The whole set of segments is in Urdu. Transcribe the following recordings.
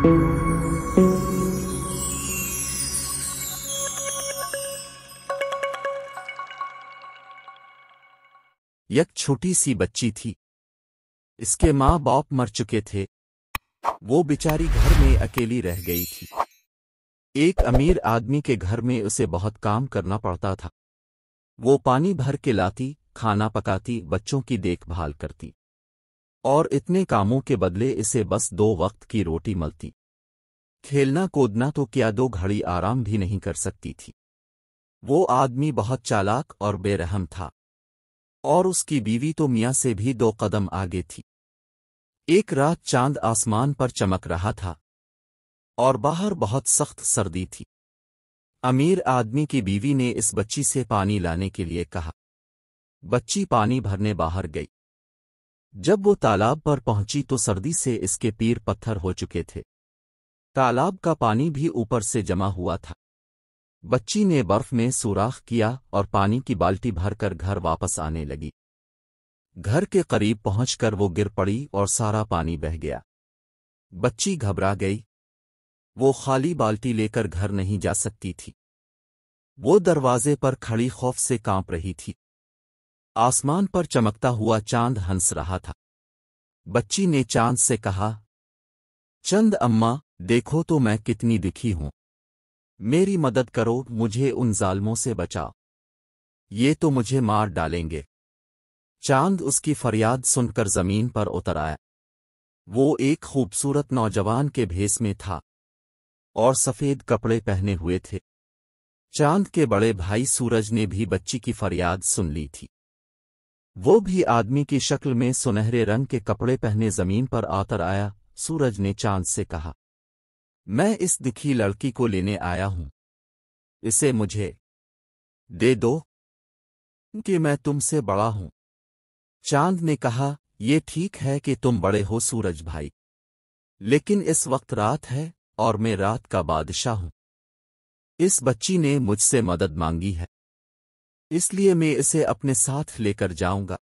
یک چھوٹی سی بچی تھی۔ اس کے ماں باپ مر چکے تھے۔ وہ بیچاری گھر میں اکیلی رہ گئی تھی۔ ایک امیر آدمی کے گھر میں اسے بہت کام کرنا پڑتا تھا۔ وہ پانی بھر کے لاتی، کھانا پکاتی، بچوں کی دیکھ بھال کرتی، اور اتنے کاموں کے بدلے اسے بس 2 وقت کی روٹی ملتی۔ کھیلنا کودنا تو کیا 2 گھڑی آرام بھی نہیں کر سکتی تھی۔ وہ آدمی بہت چالاک اور بے رحم تھا، اور اس کی بیوی تو میاں سے بھی 2 قدم آگے تھی۔ ایک رات چاند آسمان پر چمک رہا تھا، اور باہر بہت سخت سردی تھی۔ امیر آدمی کی بیوی نے اس بچی سے پانی لانے کے لیے کہا۔ بچی پانی بھرنے باہر گئی۔ جب وہ تالاب پر پہنچی تو سردی سے اس کے پیر پتھر ہو چکے تھے۔ تالاب کا پانی بھی اوپر سے جمع ہوا تھا۔ بچی نے برف میں سوراخ کیا اور پانی کی بالٹی بھر کر گھر واپس آنے لگی۔ گھر کے قریب پہنچ کر وہ گر پڑی اور سارا پانی بہہ گیا۔ بچی گھبرا گئی۔ وہ خالی بالٹی لے کر گھر نہیں جا سکتی تھی۔ وہ دروازے پر کھڑی خوف سے کانپ رہی تھی۔ آسمان پر چمکتا ہوا چاند ہنس رہا تھا۔ بچی نے چاند سے کہا، چند اماں، دیکھو تو میں کتنی دکھی ہوں۔ میری مدد کرو، مجھے ان ظالموں سے بچاؤ۔ یہ تو مجھے مار ڈالیں گے۔ چاند اس کی فریاد سن کر زمین پر اتر آیا۔ وہ ایک خوبصورت نوجوان کے بھیس میں تھا اور سفید کپڑے پہنے ہوئے تھے۔ چاند کے بڑے بھائی سورج نے بھی بچی کی فریاد سن لی تھی۔ وہ بھی آدمی کی شکل میں سنہرے رنگ کے کپڑے پہنے زمین پر اتر آیا۔ سورج نے چاند سے کہا، میں اس دکھی لڑکی کو لینے آیا ہوں، اسے مجھے دے دو کہ میں تم سے بڑا ہوں۔ چاند نے کہا، یہ ٹھیک ہے کہ تم بڑے ہو سورج بھائی، لیکن اس وقت رات ہے اور میں رات کا بادشاہ ہوں۔ اس بچی نے مجھ سے مدد مانگی ہے، اس لیے میں اسے اپنے ساتھ لے کر جاؤں گا۔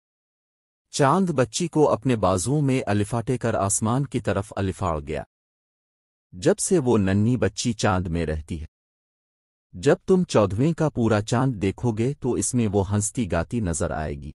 چاند بچی کو اپنے بازوؤں میں الفاٹے کر آسمان کی طرف الفاڑ گیا۔ جب سے وہ ننھی بچی چاند میں رہتی ہے۔ جب تم 14ویں کا پورا چاند دیکھو گے تو اس میں وہ ہنستی گاتی نظر آئے گی۔